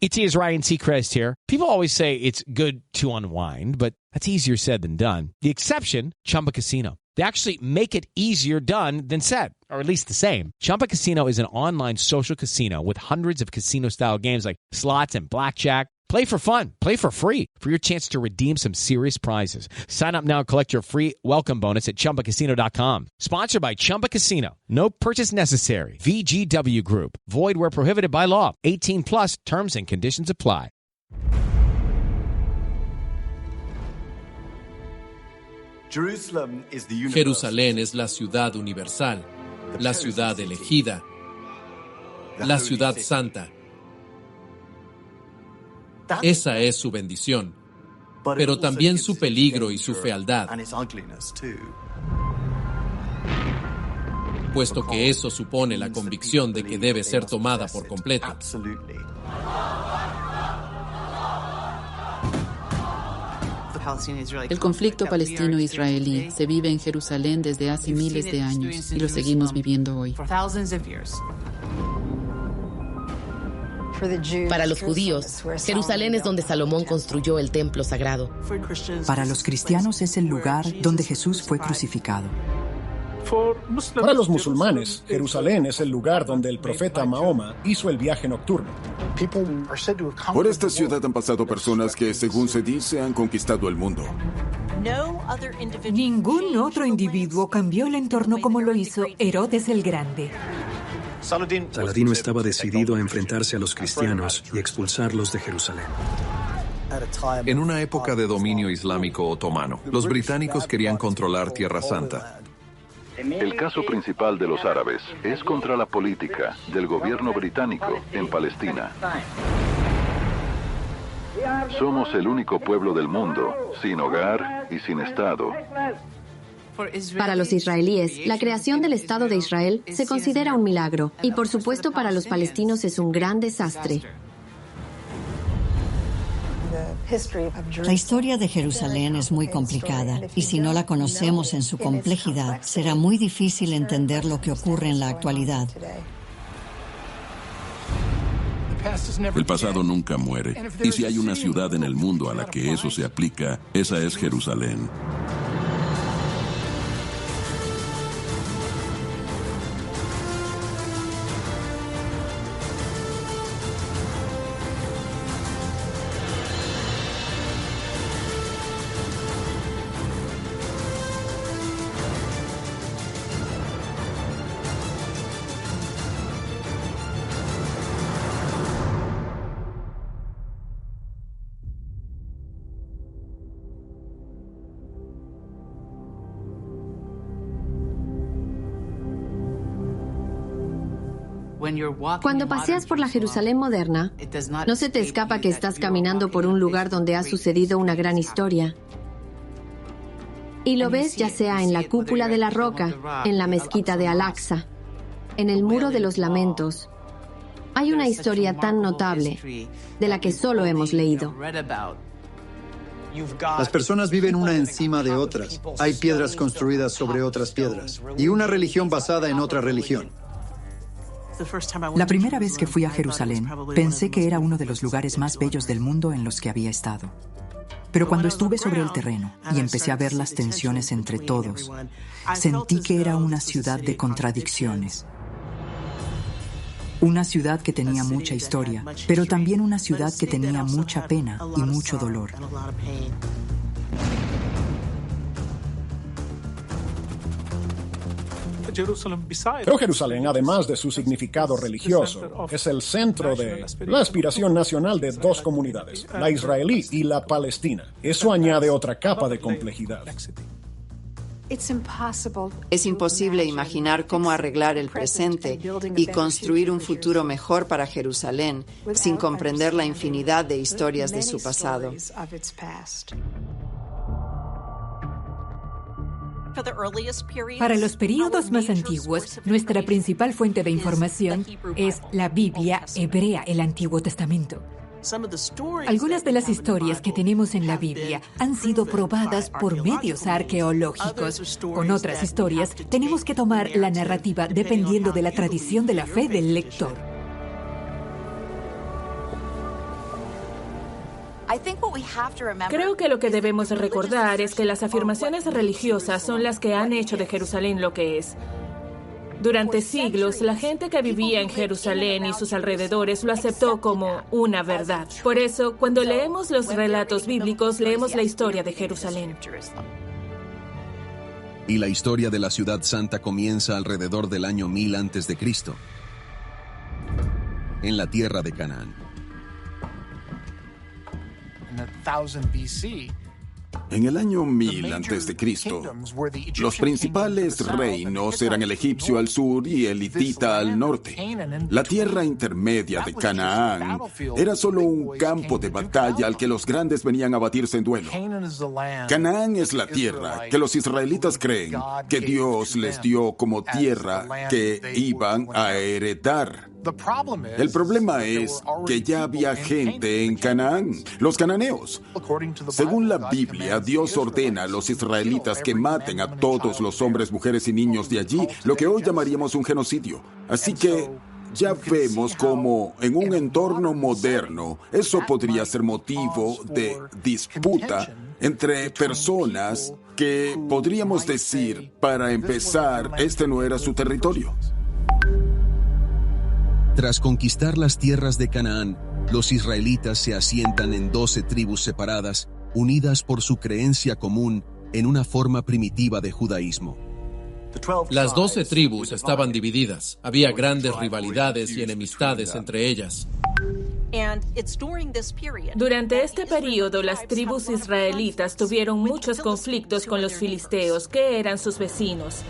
E.T. Ryan Seacrest here. People always say it's good to unwind, but that's easier said than done. The exception, Chumba Casino. They actually make it easier done than said, or at least the same. Chumba Casino is an online social casino with hundreds of casino-style games like slots and blackjack. Play for fun. Play for free for your chance to redeem some serious prizes. Sign up now and collect your free welcome bonus at ChumbaCasino.com. Sponsored by Chumba Casino. No purchase necessary. VGW Group. Void where prohibited by law. 18 plus terms and conditions apply. Jerusalén es la ciudad universal, la ciudad elegida, la ciudad santa. Esa es su bendición, pero también su peligro y su fealdad, puesto que eso supone la convicción de que debe ser tomada por completo. El conflicto palestino-israelí se vive en Jerusalén desde hace miles de años y lo seguimos viviendo hoy. Para los judíos, Jerusalén es donde Salomón construyó el templo sagrado. Para los cristianos es el lugar donde Jesús fue crucificado. Para los musulmanes, Jerusalén es el lugar donde el profeta Mahoma hizo el viaje nocturno. Por esta ciudad han pasado personas que, según se dice, han conquistado el mundo. Ningún otro individuo cambió el entorno como lo hizo Herodes el Grande. Saladino estaba decidido a enfrentarse a los cristianos y expulsarlos de Jerusalén. En una época de dominio islámico otomano, los británicos querían controlar Tierra Santa. El caso principal de los árabes es contra la política del gobierno británico en Palestina. Somos el único pueblo del mundo sin hogar y sin Estado. Para los israelíes, la creación del Estado de Israel se considera un milagro, y por supuesto para los palestinos es un gran desastre. La historia de Jerusalén es muy complicada, y si no la conocemos en su complejidad, será muy difícil entender lo que ocurre en la actualidad. El pasado nunca muere, y si hay una ciudad en el mundo a la que eso se aplica, esa es Jerusalén. Cuando paseas por la Jerusalén moderna, no se te escapa que estás caminando por un lugar donde ha sucedido una gran historia. Y lo ves ya sea en la cúpula de la roca, en la mezquita de Al-Aqsa, en el muro de los lamentos. Hay una historia tan notable de la que solo hemos leído. Las personas viven una encima de otras. Hay piedras construidas sobre otras piedras y una religión basada en otra religión. La primera vez que fui a Jerusalén, pensé que era uno de los lugares más bellos del mundo en los que había estado. Pero cuando estuve sobre el terreno y empecé a ver las tensiones entre todos, sentí que era una ciudad de contradicciones. Una ciudad que tenía mucha historia, pero también una ciudad que tenía mucha pena y mucho dolor. Pero Jerusalén, además de su significado religioso, es el centro de la aspiración nacional de dos comunidades, la israelí y la palestina. Eso añade otra capa de complejidad. Es imposible imaginar cómo arreglar el presente y construir un futuro mejor para Jerusalén sin comprender la infinidad de historias de su pasado. Para los períodos más antiguos, nuestra principal fuente de información es la Biblia hebrea, el Antiguo Testamento. Algunas de las historias que tenemos en la Biblia han sido probadas por medios arqueológicos. Con otras historias, tenemos que tomar la narrativa dependiendo de la tradición de la fe del lector. Creo que lo que debemos recordar es que las afirmaciones religiosas son las que han hecho de Jerusalén lo que es. Durante siglos, la gente que vivía en Jerusalén y sus alrededores lo aceptó como una verdad. Por eso, cuando leemos los relatos bíblicos, leemos la historia de Jerusalén. Y la historia de la ciudad santa comienza alrededor del año 1000 a.C., en la tierra de Canaán. En el año 1000 a.C., los principales reinos eran el egipcio al sur y el hitita al norte. La tierra intermedia de Canaán era solo un campo de batalla al que los grandes venían a batirse en duelo. Canaán es la tierra que los israelitas creen que Dios les dio como tierra que iban a heredar. El problema es que ya había gente en Canaán, los cananeos. Según la Biblia, Dios ordena a los israelitas que maten a todos los hombres, mujeres y niños de allí, lo que hoy llamaríamos un genocidio. Así que ya vemos cómo en un entorno moderno eso podría ser motivo de disputa entre personas que podríamos decir, para empezar, este no era su territorio. Tras conquistar las tierras de Canaán, los israelitas se asientan en 12 tribus separadas, unidas por su creencia común en una forma primitiva de judaísmo. Las 12 tribus estaban divididas. Había grandes rivalidades y enemistades entre ellas. Durante este periodo, las tribus israelitas tuvieron muchos conflictos con los filisteos, que eran sus vecinos.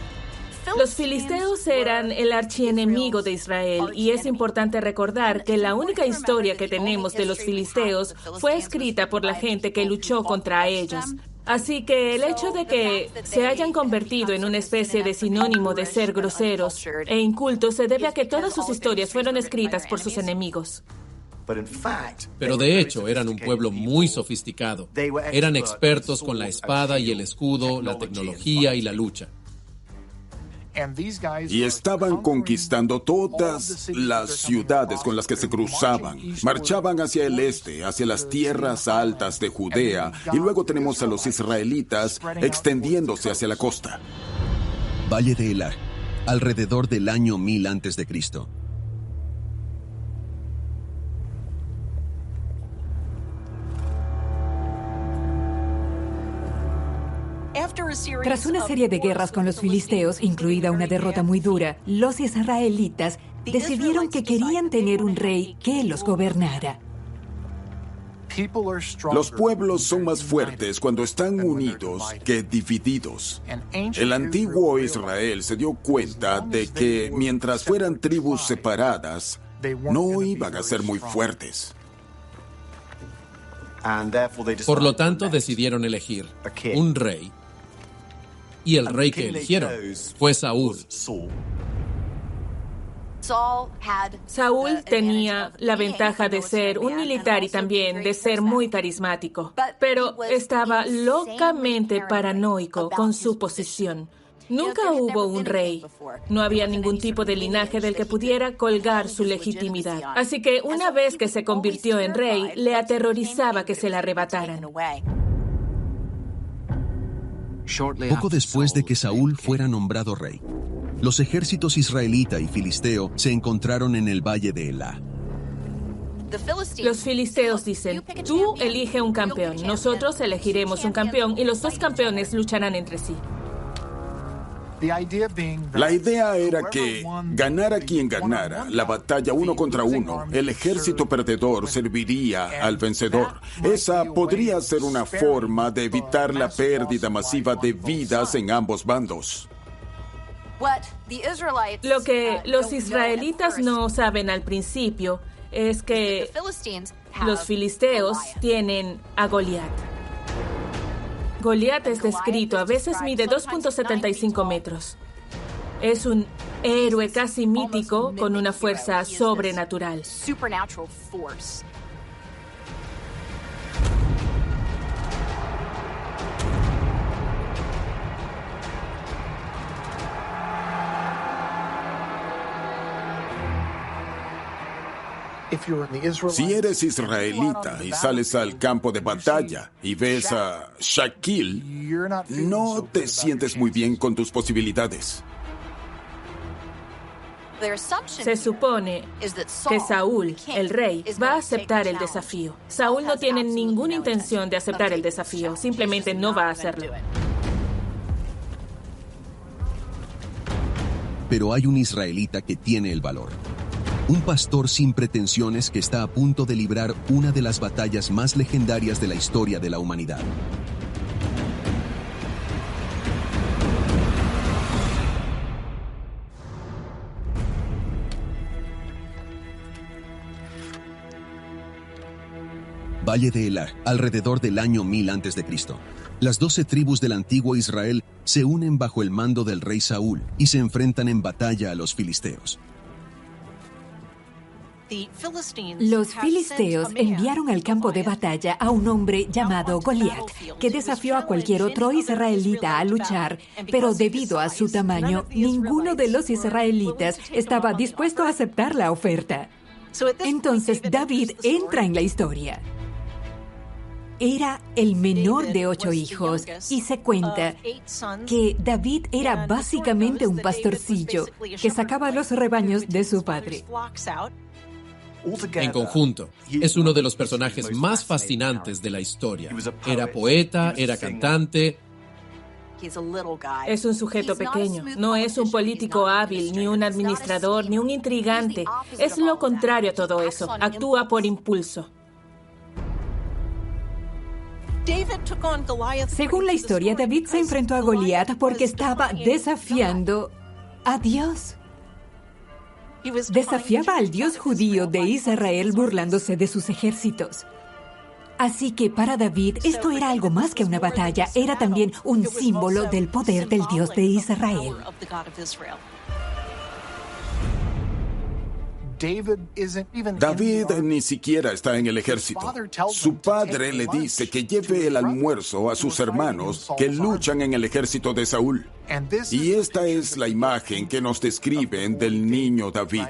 Los filisteos eran el archienemigo de Israel, y es importante recordar que la única historia que tenemos de los filisteos fue escrita por la gente que luchó contra ellos. Así que el hecho de que se hayan convertido en una especie de sinónimo de ser groseros e incultos se debe a que todas sus historias fueron escritas por sus enemigos. Pero de hecho eran un pueblo muy sofisticado. Eran expertos con la espada y el escudo, la tecnología y la lucha. Y estaban conquistando todas las ciudades con las que se cruzaban. Marchaban hacia el este, hacia las tierras altas de Judea, y luego tenemos a los israelitas extendiéndose hacia la costa. Valle de Elá, alrededor del año 1000 a.C. Tras una serie de guerras con los filisteos, incluida una derrota muy dura, los israelitas decidieron que querían tener un rey que los gobernara. Los pueblos son más fuertes cuando están unidos que divididos. El antiguo Israel se dio cuenta de que mientras fueran tribus separadas, no iban a ser muy fuertes. Por lo tanto, decidieron elegir un rey. Y el rey que eligieron fue Saúl. Saúl tenía la ventaja de ser un militar y también de ser muy carismático, pero estaba locamente paranoico con su posición. Nunca hubo un rey. No había ningún tipo de linaje del que pudiera colgar su legitimidad. Así que una vez que se convirtió en rey, le aterrorizaba que se la arrebataran. Poco después de que Saúl fuera nombrado rey, los ejércitos israelita y filisteo se encontraron en el valle de Elá. Los filisteos dicen, tú elige un campeón, nosotros elegiremos un campeón y los dos campeones lucharán entre sí. La idea era que ganara quien ganara la batalla uno contra uno, el ejército perdedor serviría al vencedor. Esa podría ser una forma de evitar la pérdida masiva de vidas en ambos bandos. Lo que los israelitas no saben al principio es que los filisteos tienen a Goliat. Goliat es descrito, a veces mide 2.75 metros. Es un héroe casi mítico con una fuerza sobrenatural. Si eres israelita y sales al campo de batalla y ves a Shaquille, no te sientes muy bien con tus posibilidades. Se supone que Saúl, el rey, va a aceptar el desafío. Saúl no tiene ninguna intención de aceptar el desafío, simplemente no va a hacerlo. Pero hay un israelita que tiene el valor. Un pastor sin pretensiones que está a punto de librar una de las batallas más legendarias de la historia de la humanidad. Valle de Elah, alrededor del año 1000 a.C. Las 12 tribus del antiguo Israel se unen bajo el mando del rey Saúl y se enfrentan en batalla a los filisteos. Los filisteos enviaron al campo de batalla a un hombre llamado Goliat, que desafió a cualquier otro israelita a luchar, pero debido a su tamaño, ninguno de los israelitas estaba dispuesto a aceptar la oferta. Entonces David entra en la historia. Era el menor de 8 hijos y se cuenta que David era básicamente un pastorcillo que sacaba los rebaños de su padre. En conjunto, es uno de los personajes más fascinantes de la historia. Era poeta, era cantante. Es un sujeto pequeño, no es un político hábil, ni un administrador, ni un intrigante. Es lo contrario a todo eso, actúa por impulso. Según la historia, David se enfrentó a Goliat porque estaba desafiando a Dios. Desafiaba al Dios judío de Israel burlándose de sus ejércitos. Así que para David esto era algo más que una batalla, era también un símbolo del poder del Dios de Israel. David ni siquiera está en el ejército. Su padre le dice que lleve el almuerzo a sus hermanos que luchan en el ejército de Saúl. Y esta es la imagen que nos describen del niño David.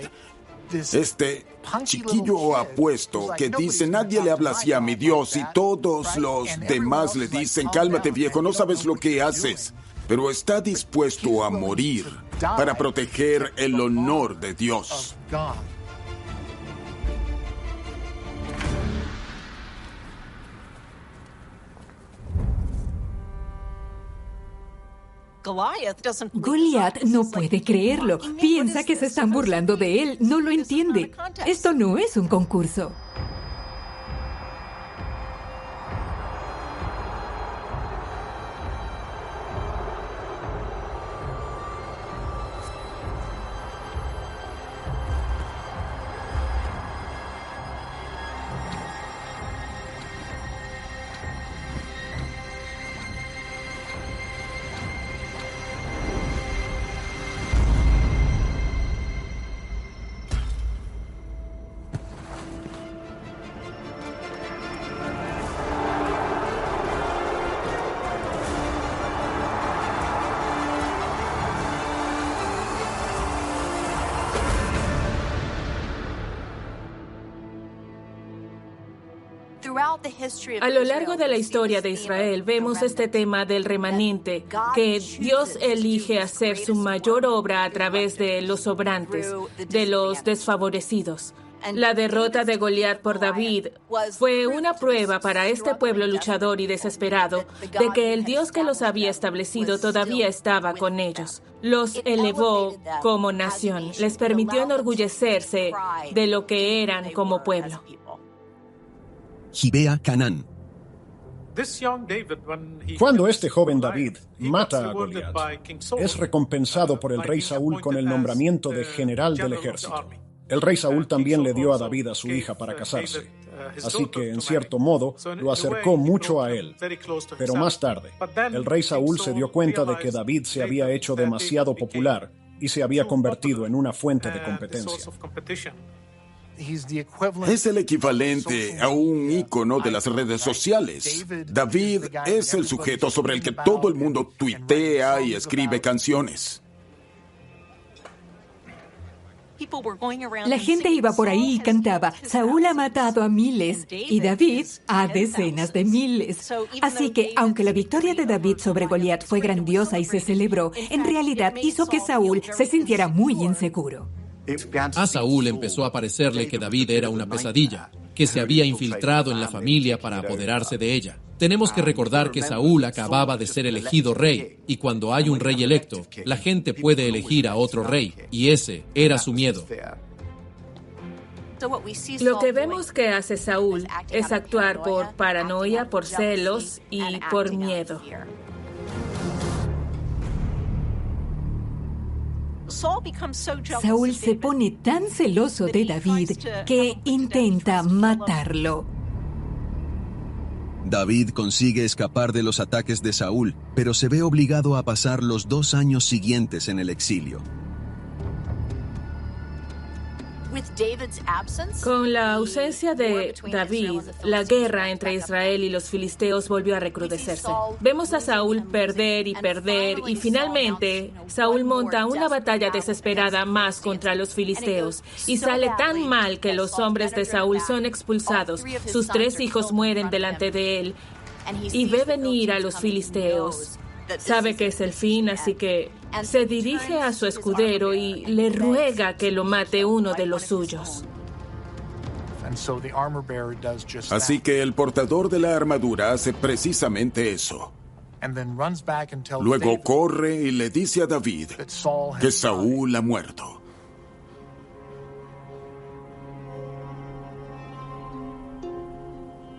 Este chiquillo apuesto que dice, nadie le habla así a mi Dios, y todos los demás le dicen, cálmate viejo, no sabes lo que haces. Pero está dispuesto a morir para proteger el honor de Dios. Goliat no puede creerlo. Piensa que se están burlando de él. No lo entiende. Esto no es un concurso. A lo largo de la historia de Israel vemos este tema del remanente, que Dios elige hacer su mayor obra a través de los sobrantes, de los desfavorecidos. La derrota de Goliat por David fue una prueba para este pueblo luchador y desesperado de que el Dios que los había establecido todavía estaba con ellos. Los elevó como nación, les permitió enorgullecerse de lo que eran como pueblo. Gibea, Canaán. Cuando este joven David mata a Goliat, es recompensado por el rey Saúl con el nombramiento de general del ejército. El rey Saúl también le dio a David a su hija para casarse. Así que, en cierto modo, lo acercó mucho a él. Pero más tarde, el rey Saúl se dio cuenta de que David se había hecho demasiado popular y se había convertido en una fuente de competencia. Es el equivalente a un ícono de las redes sociales. David es el sujeto sobre el que todo el mundo tuitea y escribe canciones. La gente iba por ahí y cantaba, Saúl ha matado a miles y David a decenas de miles. Así que, aunque la victoria de David sobre Goliat fue grandiosa y se celebró, en realidad hizo que Saúl se sintiera muy inseguro. A Saúl empezó a parecerle que David era una pesadilla, que se había infiltrado en la familia para apoderarse de ella. Tenemos que recordar que Saúl acababa de ser elegido rey, y cuando hay un rey electo, la gente puede elegir a otro rey, y ese era su miedo. Lo que vemos que hace Saúl es actuar por paranoia, por celos y por miedo. Saúl se pone tan celoso de David que intenta matarlo. David consigue escapar de los ataques de Saúl, pero se ve obligado a pasar los 2 años siguientes en el exilio. Con la ausencia de David, la guerra entre Israel y los filisteos volvió a recrudecerse. Vemos a Saúl perder y finalmente Saúl monta una batalla desesperada más contra los filisteos y sale tan mal que los hombres de Saúl son expulsados. Sus 3 hijos mueren delante de él y ve venir a los filisteos. Sabe que es el fin, así que se dirige a su escudero y le ruega que lo mate uno de los suyos. Así que el portador de la armadura hace precisamente eso. Luego corre y le dice a David que Saúl ha muerto.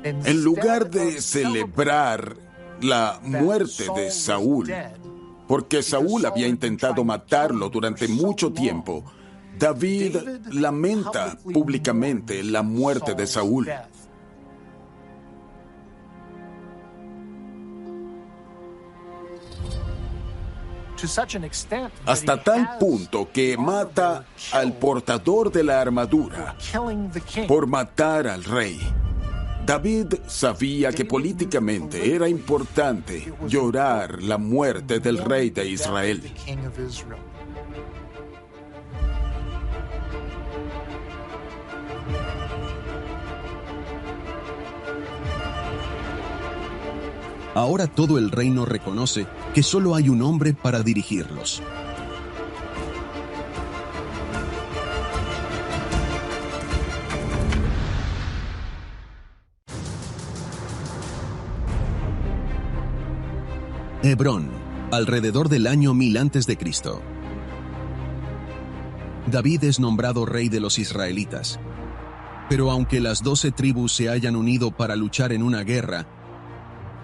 En lugar de celebrar la muerte de Saúl, porque Saúl había intentado matarlo durante mucho tiempo, David lamenta públicamente la muerte de Saúl. Hasta tal punto que mata al portador de la armadura por matar al rey. David sabía que políticamente era importante llorar la muerte del rey de Israel. Ahora todo el reino reconoce que solo hay un hombre para dirigirlos. Hebrón, alrededor del año 1000 a.C. David es nombrado rey de los israelitas. Pero aunque las 12 tribus se hayan unido para luchar en una guerra,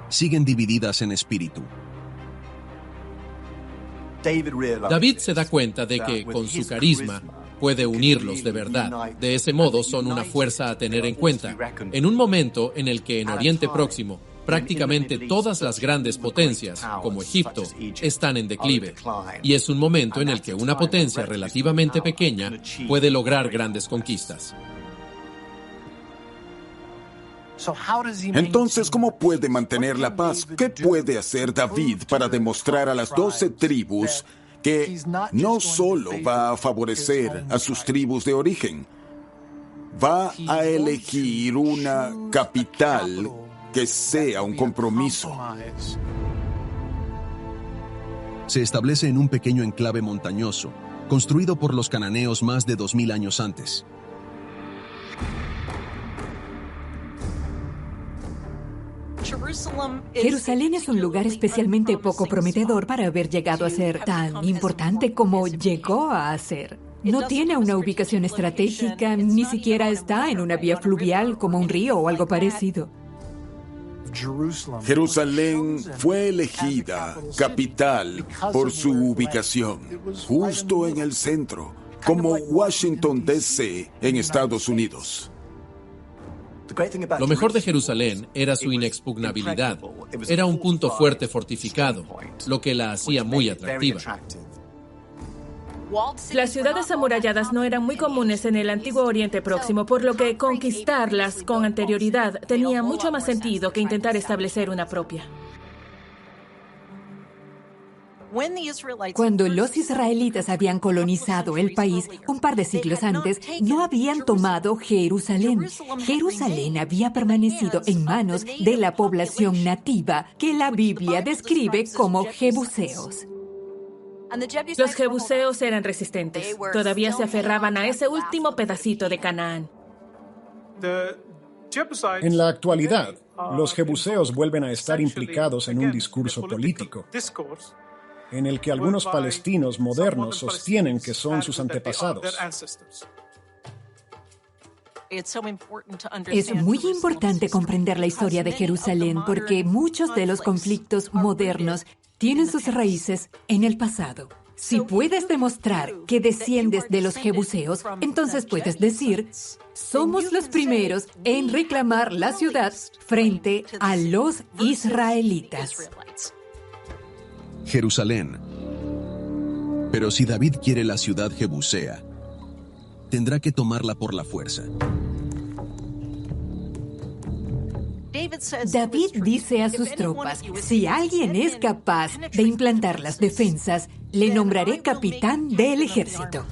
siguen divididas en espíritu. David se da cuenta de que, con su carisma, puede unirlos de verdad. De ese modo, son una fuerza a tener en cuenta. En un momento en el que en Oriente Próximo, prácticamente todas las grandes potencias, como Egipto, están en declive. Y es un momento en el que una potencia relativamente pequeña puede lograr grandes conquistas. Entonces, ¿cómo puede mantener la paz? ¿Qué puede hacer David para demostrar a las 12 tribus que no solo va a favorecer a sus tribus de origen, va a elegir una capital que sea un compromiso? Se establece en un pequeño enclave montañoso, construido por los cananeos más de 2000 años antes. Jerusalén es un lugar especialmente poco prometedor para haber llegado a ser tan importante como llegó a ser. No tiene una ubicación estratégica, ni siquiera está en una vía fluvial como un río o algo parecido. Jerusalén fue elegida capital por su ubicación, justo en el centro, como Washington, D.C. en Estados Unidos. Lo mejor de Jerusalén era su inexpugnabilidad. Era un punto fuerte fortificado, lo que la hacía muy atractiva. Las ciudades amuralladas no eran muy comunes en el antiguo Oriente Próximo, por lo que conquistarlas con anterioridad tenía mucho más sentido que intentar establecer una propia. Cuando los israelitas habían colonizado el país un par de siglos antes, no habían tomado Jerusalén. Jerusalén había permanecido en manos de la población nativa, que la Biblia describe como jebuseos. Los jebuseos eran resistentes. Todavía se aferraban a ese último pedacito de Canaán. En la actualidad, los jebuseos vuelven a estar implicados en un discurso político, en el que algunos palestinos modernos sostienen que son sus antepasados. Es muy importante comprender la historia de Jerusalén porque muchos de los conflictos modernos tienen sus raíces en el pasado. Si puedes demostrar que desciendes de los jebuseos, entonces puedes decir, somos los primeros en reclamar la ciudad frente a los israelitas. Jerusalén. Pero si David quiere la ciudad jebusea, tendrá que tomarla por la fuerza. David dice a sus tropas, si alguien es capaz de implantar las defensas, le nombraré capitán del ejército.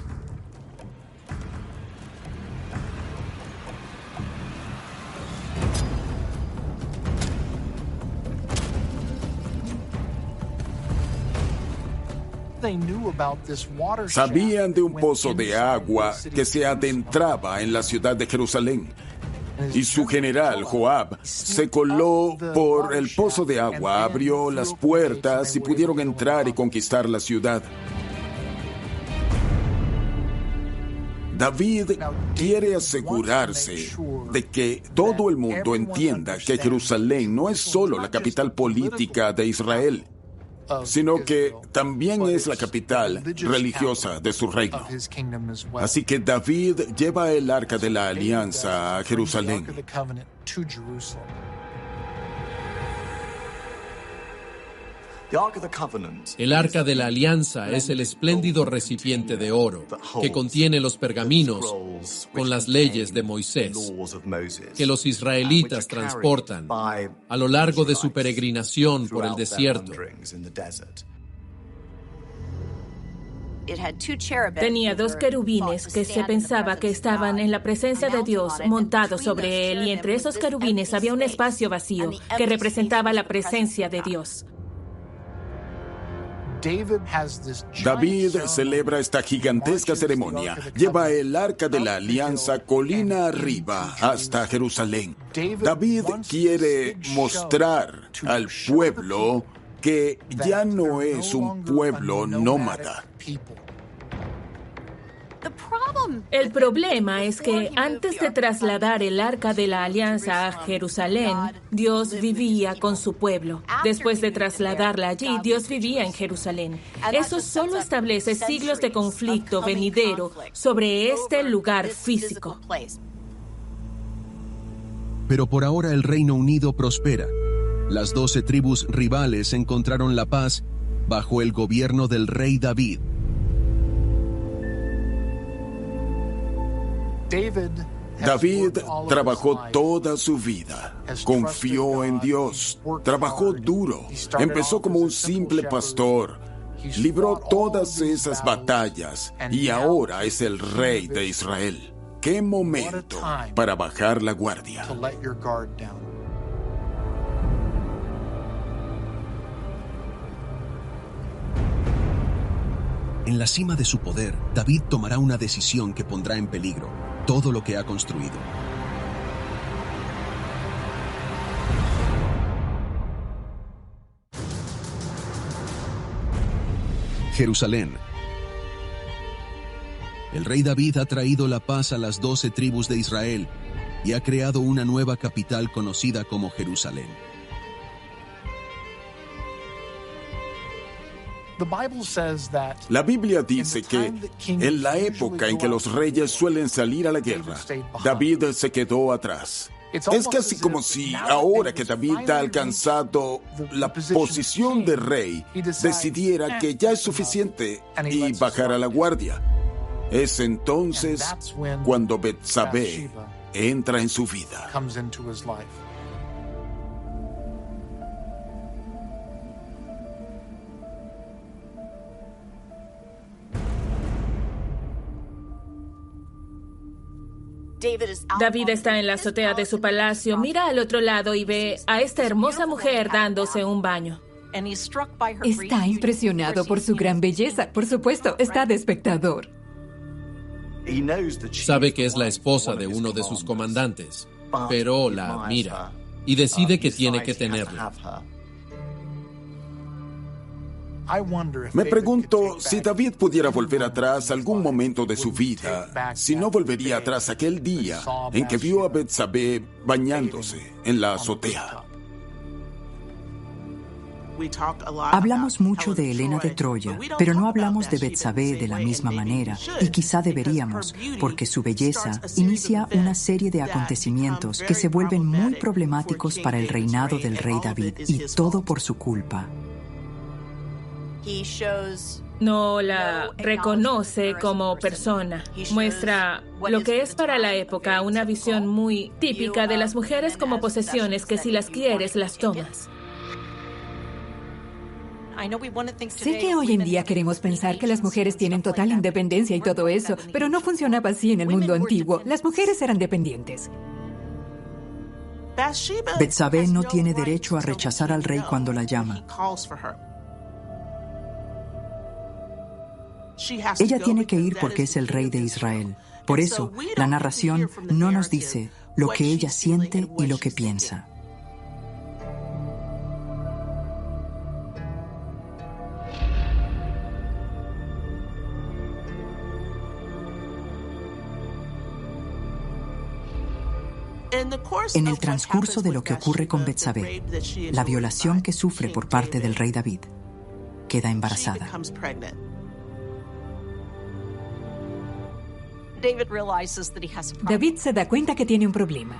Sabían de un pozo de agua que se adentraba en la ciudad de Jerusalén. Y su general, Joab, se coló por el pozo de agua, abrió las puertas y pudieron entrar y conquistar la ciudad. David quiere asegurarse de que todo el mundo entienda que Jerusalén no es solo la capital política de Israel, sino que también es la capital religiosa de su reino. Así que David lleva el Arca de la Alianza a Jerusalén. El Arca de la Alianza es el espléndido recipiente de oro que contiene los pergaminos con las leyes de Moisés que los israelitas transportan a lo largo de su peregrinación por el desierto. Tenía 2 querubines que se pensaba que estaban en la presencia de Dios montados sobre él, y entre esos querubines había un espacio vacío que representaba la presencia de Dios. David celebra esta gigantesca ceremonia. Lleva el Arca de la Alianza colina arriba hasta Jerusalén. David quiere mostrar al pueblo que ya no es un pueblo nómada. El problema es que antes de trasladar el Arca de la Alianza a Jerusalén, Dios vivía con su pueblo. Después de trasladarla allí, Dios vivía en Jerusalén. Eso solo establece siglos de conflicto venidero sobre este lugar físico. Pero por ahora el Reino Unido prospera. Las 12 tribus rivales encontraron la paz bajo el gobierno del rey David. David trabajó toda su vida, confió en Dios, trabajó duro, empezó como un simple pastor, libró todas esas batallas y ahora es el rey de Israel. ¡Qué momento para bajar la guardia! En la cima de su poder, David tomará una decisión que pondrá en peligro todo lo que ha construido. Jerusalén. El rey David ha traído la paz a las 12 tribus de Israel y ha creado una nueva capital conocida como Jerusalén. La Biblia dice que en la época en que los reyes suelen salir a la guerra, David se quedó atrás. Es casi como si ahora que David ha alcanzado la posición de rey, decidiera que ya es suficiente y bajara la guardia. Es entonces cuando Betsabé entra en su vida. David está en la azotea de su palacio, mira al otro lado y ve a esta hermosa mujer dándose un baño. Está impresionado por su gran belleza. Por supuesto, está de espectador. Sabe que es la esposa de uno de sus comandantes, pero la admira y decide que tiene que tenerla. Me pregunto si David pudiera volver atrás algún momento de su vida, si no volvería atrás aquel día en que vio a Betsabé bañándose en la azotea. Hablamos mucho de Helena de Troya, pero no hablamos de Betsabé de la misma manera, y quizá deberíamos, porque su belleza inicia una serie de acontecimientos que se vuelven muy problemáticos para el reinado del rey David, y todo por su culpa. No la reconoce como persona. Muestra lo que es para la época una visión muy típica de las mujeres como posesiones que si las quieres, las tomas. Sé que hoy en día queremos pensar que las mujeres tienen total independencia y todo eso, pero no funcionaba así en el mundo antiguo. Las mujeres eran dependientes. Betsabé no tiene derecho a rechazar al rey cuando la llama. Ella tiene que ir porque es el rey de Israel. Por eso, la narración no nos dice lo que ella siente y lo que piensa. En el transcurso de lo que ocurre con Betsabé, la violación que sufre por parte del rey David, queda embarazada. David se da cuenta que tiene un problema,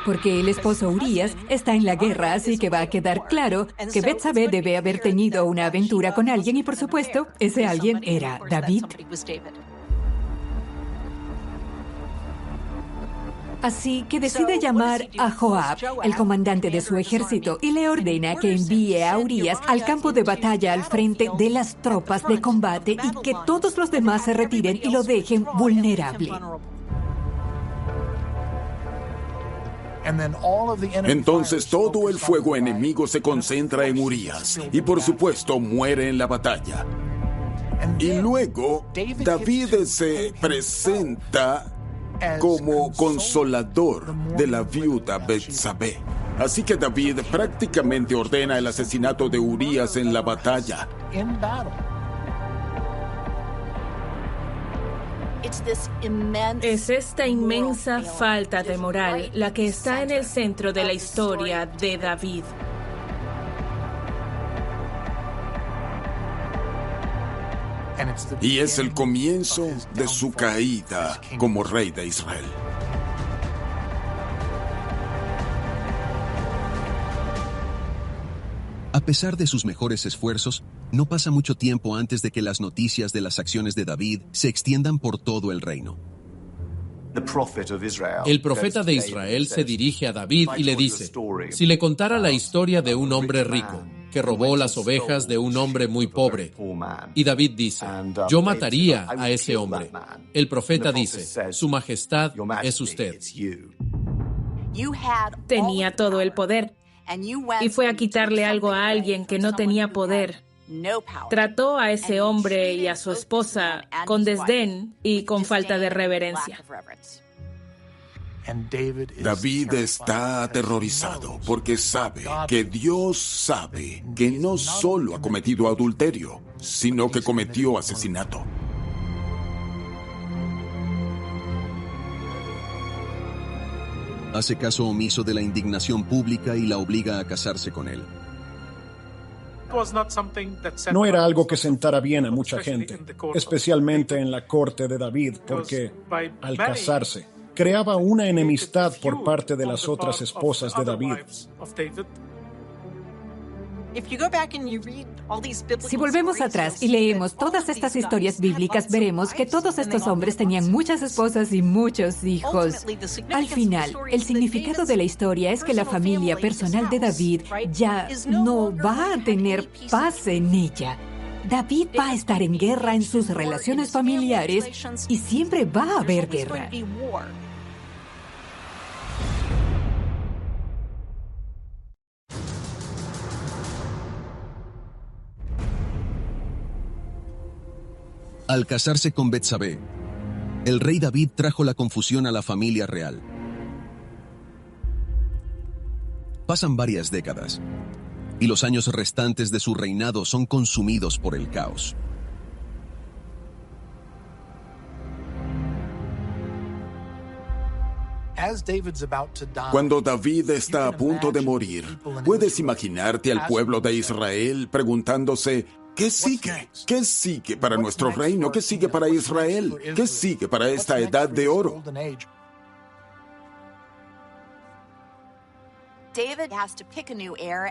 porque el esposo Urías está en la guerra, así que va a quedar claro que Betsabé debe haber tenido una aventura con alguien y, por supuesto, ese alguien era David. Así que decide llamar a Joab, el comandante de su ejército, y le ordena que envíe a Urías al campo de batalla al frente de las tropas de combate y que todos los demás se retiren y lo dejen vulnerable. Entonces todo el fuego enemigo se concentra en Urías y por supuesto muere en la batalla. Y luego David se presenta como consolador de la viuda Betsabé. Así que David prácticamente ordena el asesinato de Urías en la batalla. Es esta inmensa falta de moral la que está en el centro de la historia de David. Y es el comienzo de su caída como rey de Israel. A pesar de sus mejores esfuerzos, no pasa mucho tiempo antes de que las noticias de las acciones de David se extiendan por todo el reino. El profeta de Israel se dirige a David y le dice, si le contara la historia de un hombre rico que robó las ovejas de un hombre muy pobre. Y David dice, yo mataría a ese hombre. El profeta dice, su majestad es usted. Tenía todo el poder y fue a quitarle algo a alguien que no tenía poder. Trató a ese hombre y a su esposa con desdén y con falta de reverencia. David está aterrorizado porque sabe que Dios sabe que no solo ha cometido adulterio, sino que cometió asesinato. Hace caso omiso de la indignación pública y la obliga a casarse con él. No era algo que sentara bien a mucha gente, especialmente en la corte de David, porque al casarse, creaba una enemistad por parte de las otras esposas de David. Si volvemos atrás y leemos todas estas historias bíblicas, veremos que todos estos hombres tenían muchas esposas y muchos hijos. Al final, el significado de la historia es que la familia personal de David ya no va a tener paz en ella. David va a estar en guerra en sus relaciones familiares y siempre va a haber guerra. Al casarse con Betsabé, el rey David trajo la confusión a la familia real. Pasan varias décadas, y los años restantes de su reinado son consumidos por el caos. Cuando David está a punto de morir, puedes imaginarte al pueblo de Israel preguntándose: ¿qué sigue? ¿Qué sigue para nuestro reino? ¿Qué sigue para Israel? ¿Qué sigue para esta edad de oro?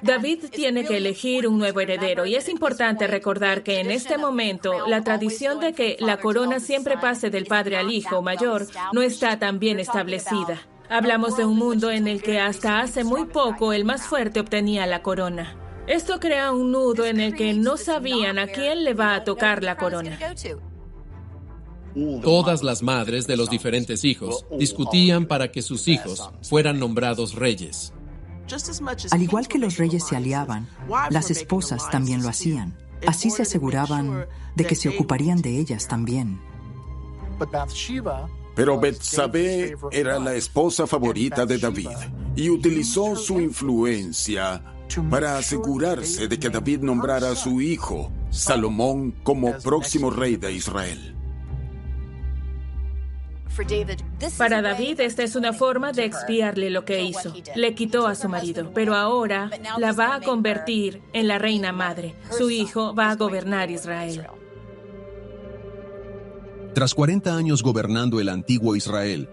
David tiene que elegir un nuevo heredero y es importante recordar que en este momento la tradición de que la corona siempre pase del padre al hijo mayor no está tan bien establecida. Hablamos de un mundo en el que hasta hace muy poco el más fuerte obtenía la corona. Esto crea un nudo en el que no sabían a quién le va a tocar la corona. Todas las madres de los diferentes hijos discutían para que sus hijos fueran nombrados reyes. Al igual que los reyes se aliaban, las esposas también lo hacían. Así se aseguraban de que se ocuparían de ellas también. Pero Betsabé era la esposa favorita de David y utilizó su influencia para asegurarse de que David nombrara a su hijo, Salomón, como próximo rey de Israel. Para David, esta es una forma de expiarle lo que hizo. Le quitó a su marido, pero ahora la va a convertir en la reina madre. Su hijo va a gobernar Israel. Tras 40 años gobernando el antiguo Israel,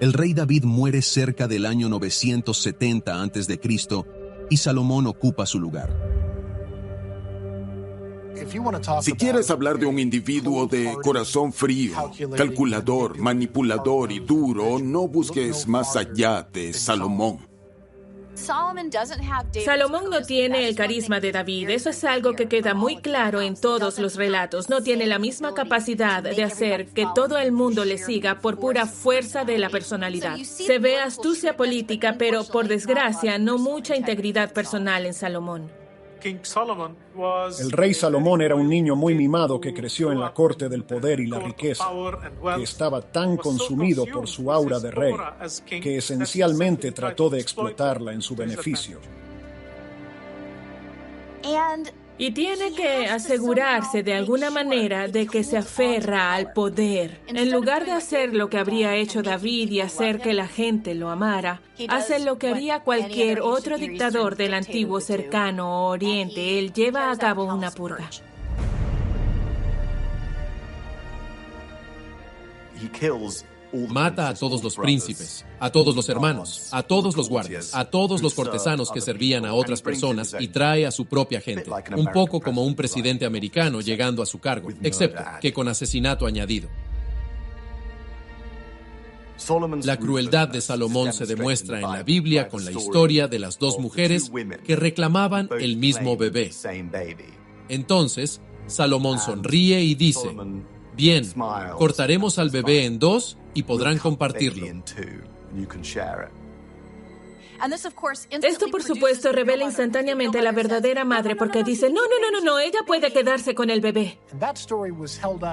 el rey David muere cerca del año 970 a.C. y Salomón ocupa su lugar. Si quieres hablar de un individuo de corazón frío, calculador, manipulador y duro, no busques más allá de Salomón. Salomón no tiene el carisma de David. Eso es algo que queda muy claro en todos los relatos. No tiene la misma capacidad de hacer que todo el mundo le siga por pura fuerza de la personalidad. Se ve astucia política, pero por desgracia no mucha integridad personal en Salomón. El rey Salomón era un niño muy mimado que creció en la corte del poder y la riqueza, que estaba tan consumido por su aura de rey, que esencialmente trató de explotarla en su beneficio. Y tiene que asegurarse de alguna manera de que se aferra al poder. En lugar de hacer lo que habría hecho David y hacer que la gente lo amara, hace lo que haría cualquier otro dictador del antiguo cercano Oriente. Él lleva a cabo una purga. Mata a todos los príncipes, a todos los hermanos, a todos los guardias, a todos los cortesanos que servían a otras personas y trae a su propia gente, un poco como un presidente americano llegando a su cargo, excepto que con asesinato añadido. La crueldad de Salomón se demuestra en la Biblia con la historia de las dos mujeres que reclamaban el mismo bebé. Entonces, Salomón sonríe y dice: bien, cortaremos al bebé en dos y podrán compartirlo. Esto, por supuesto, revela instantáneamente a la verdadera madre porque dice, no, ella puede quedarse con el bebé.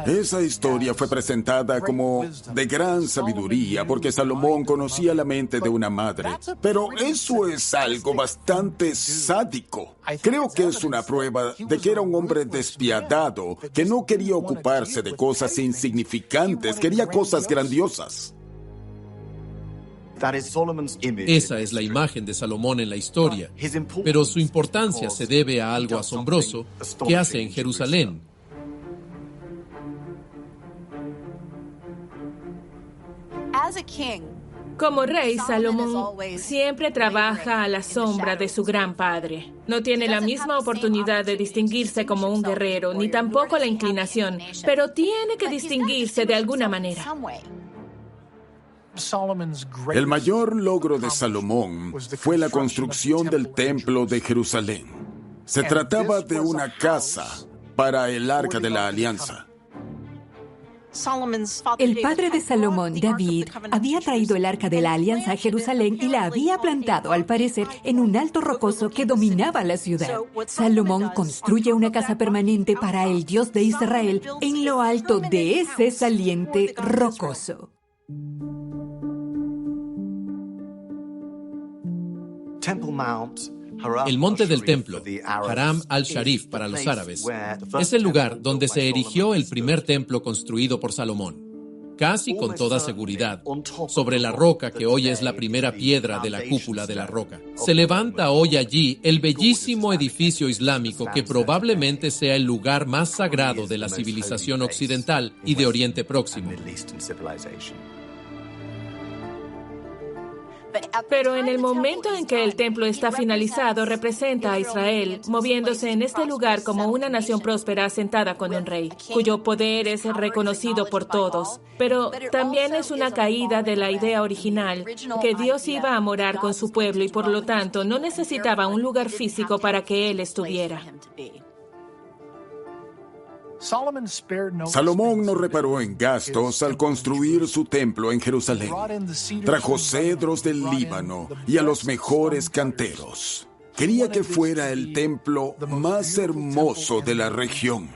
Esa historia fue presentada como de gran sabiduría porque Salomón conocía la mente de una madre. Pero eso es algo bastante sádico. Creo que es una prueba de que era un hombre despiadado, que no quería ocuparse de cosas insignificantes, quería cosas grandiosas. Esa es la imagen de Salomón en la historia, pero su importancia se debe a algo asombroso que hace en Jerusalén. Como rey, Salomón siempre trabaja a la sombra de su gran padre. No tiene la misma oportunidad de distinguirse como un guerrero, ni tampoco la inclinación, pero tiene que distinguirse de alguna manera. El mayor logro de Salomón fue la construcción del Templo de Jerusalén. Se trataba de una casa para el Arca de la Alianza. El padre de Salomón, David, había traído el arca de la alianza a Jerusalén y la había plantado, al parecer, en un alto rocoso que dominaba la ciudad. Salomón construye una casa permanente para el Dios de Israel en lo alto de ese saliente rocoso. El monte del templo, Haram al-Sharif para los árabes, es el lugar donde se erigió el primer templo construido por Salomón, casi con toda seguridad, sobre la roca que hoy es la primera piedra de la cúpula de la roca. Se levanta hoy allí el bellísimo edificio islámico que probablemente sea el lugar más sagrado de la civilización occidental y de Oriente Próximo. Pero en el momento en que el templo está finalizado, representa a Israel, moviéndose en este lugar como una nación próspera asentada con un rey, cuyo poder es reconocido por todos. Pero también es una caída de la idea original, que Dios iba a morar con su pueblo y por lo tanto no necesitaba un lugar físico para que Él estuviera. Salomón no reparó en gastos al construir su templo en Jerusalén. Trajo cedros del Líbano y a los mejores canteros. Quería que fuera el templo más hermoso de la región.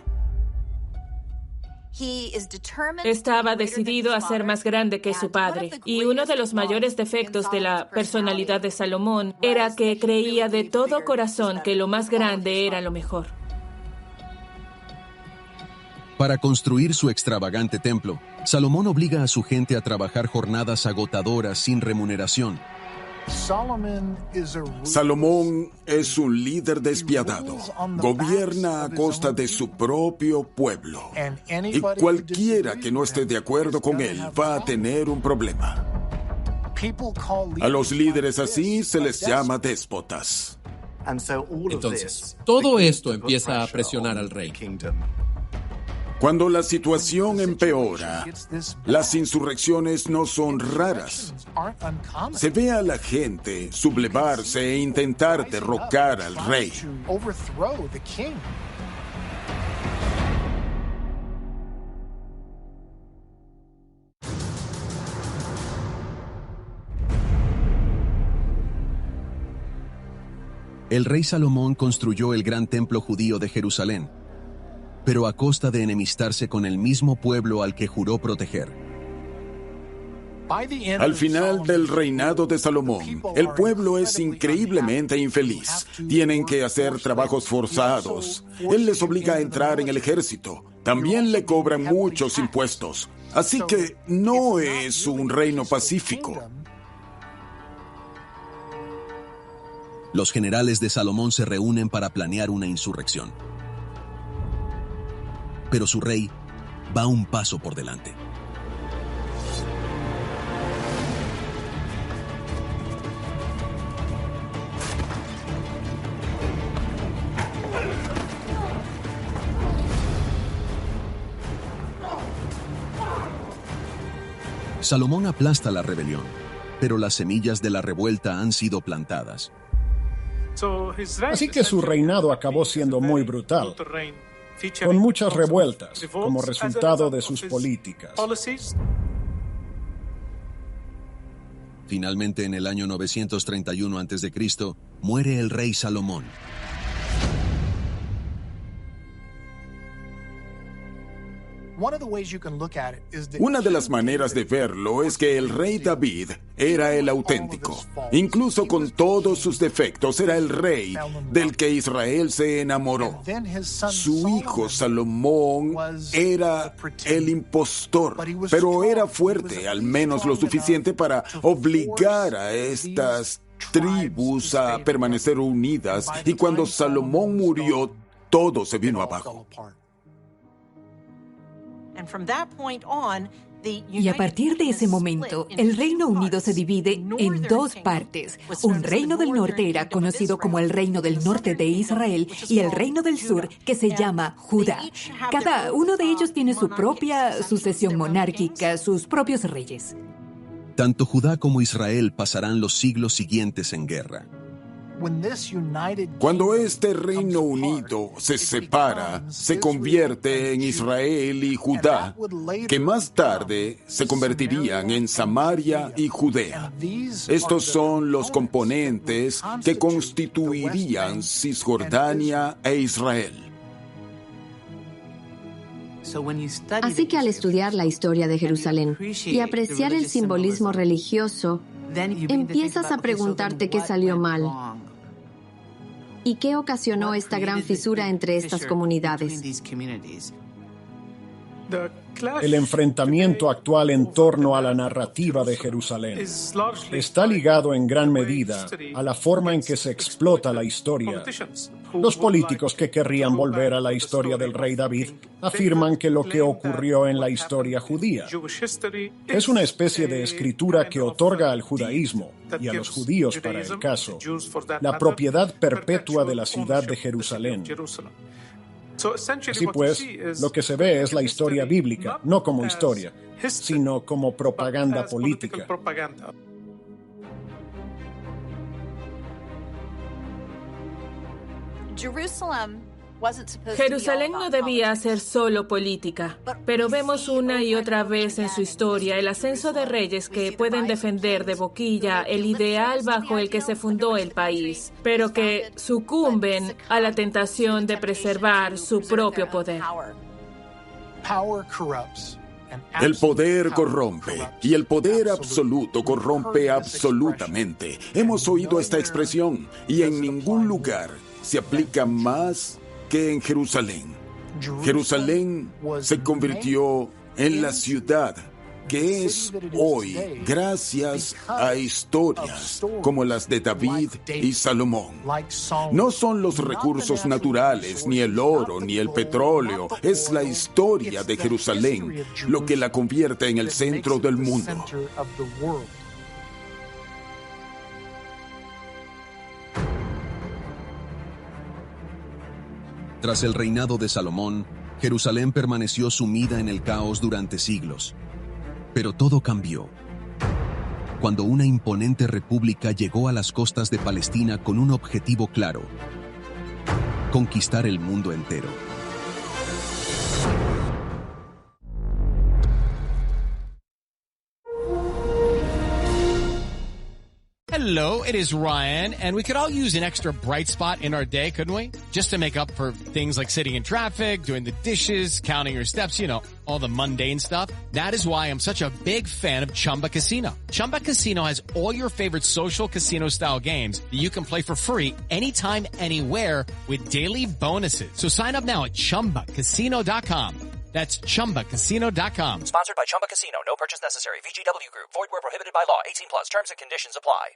Estaba decidido a ser más grande que su padre, y uno de los mayores defectos de la personalidad de Salomón era que creía de todo corazón que lo más grande era lo mejor. Para construir su extravagante templo, Salomón obliga a su gente a trabajar jornadas agotadoras sin remuneración. Salomón es un líder despiadado. Gobierna a costa de su propio pueblo. Y cualquiera que no esté de acuerdo con él va a tener un problema. A los líderes así se les llama déspotas. Entonces, todo esto empieza a presionar al rey. Cuando la situación empeora, las insurrecciones no son raras. Se ve a la gente sublevarse e intentar derrocar al rey. El rey Salomón construyó el gran templo judío de Jerusalén, pero a costa de enemistarse con el mismo pueblo al que juró proteger. Al final del reinado de Salomón, el pueblo es increíblemente infeliz. Tienen que hacer trabajos forzados. Él les obliga a entrar en el ejército. También le cobran muchos impuestos. Así que no es un reino pacífico. Los generales de Salomón se reúnen para planear una insurrección. Pero su rey va un paso por delante. Salomón aplasta la rebelión, pero las semillas de la revuelta han sido plantadas. Así que su reinado acabó siendo muy brutal, con muchas revueltas como resultado de sus políticas. Finalmente, en el año 931 a.C., muere el rey Salomón. Una de las maneras de verlo es que el rey David era el auténtico. Incluso con todos sus defectos, era el rey del que Israel se enamoró. Su hijo Salomón era el impostor, pero era fuerte, al menos lo suficiente para obligar a estas tribus a permanecer unidas. Y cuando Salomón murió, todo se vino abajo. Y a partir de ese momento, el Reino Unido se divide en dos partes. Un reino del norte era conocido como el Reino del Norte de Israel y el Reino del Sur, que se llama Judá. Cada uno de ellos tiene su propia sucesión monárquica, sus propios reyes. Tanto Judá como Israel pasarán los siglos siguientes en guerra. Cuando este Reino Unido se separa, se convierte en Israel y Judá, que más tarde se convertirían en Samaria y Judea. Estos son los componentes que constituirían Cisjordania e Israel. Así que al estudiar la historia de Jerusalén y apreciar el simbolismo religioso, empiezas a preguntarte qué salió mal y qué ocasionó esta gran fisura entre estas comunidades. El enfrentamiento actual en torno a la narrativa de Jerusalén está ligado en gran medida a la forma en que se explota la historia. Los políticos que querrían volver a la historia del rey David afirman que lo que ocurrió en la historia judía es una especie de escritura que otorga al judaísmo y a los judíos, para el caso, la propiedad perpetua de la ciudad de Jerusalén. Así pues, lo que se ve es la historia bíblica, no como historia, sino como propaganda política. Jerusalén no debía ser solo política, pero vemos una y otra vez en su historia el ascenso de reyes que pueden defender de boquilla el ideal bajo el que se fundó el país, pero que sucumben a la tentación de preservar su propio poder. El poder corrompe, y el poder absoluto corrompe absolutamente. Hemos oído esta expresión, y en ningún lugar se aplica más que en Jerusalén. Jerusalén se convirtió en la ciudad que es hoy gracias a historias como las de David y Salomón. No son los recursos naturales, ni el oro, ni el petróleo. Es la historia de Jerusalén lo que la convierte en el centro del mundo. Tras el reinado de Salomón, Jerusalén permaneció sumida en el caos durante siglos. Pero todo cambió cuando una imponente república llegó a las costas de Palestina con un objetivo claro: conquistar el mundo entero. Hello, it is Ryan, and we could all use an extra bright spot in our day, couldn't we? Just to make up for things like sitting in traffic, doing the dishes, counting your steps, you know, all the mundane stuff. That is why I'm such a big fan of Chumba Casino. Chumba Casino has all your favorite social casino-style games that you can play for free anytime, anywhere with daily bonuses. So sign up now at ChumbaCasino.com. That's ChumbaCasino.com. Sponsored by Chumba Casino. No purchase necessary. VGW Group. Void where prohibited by law. 18+. Terms and conditions apply.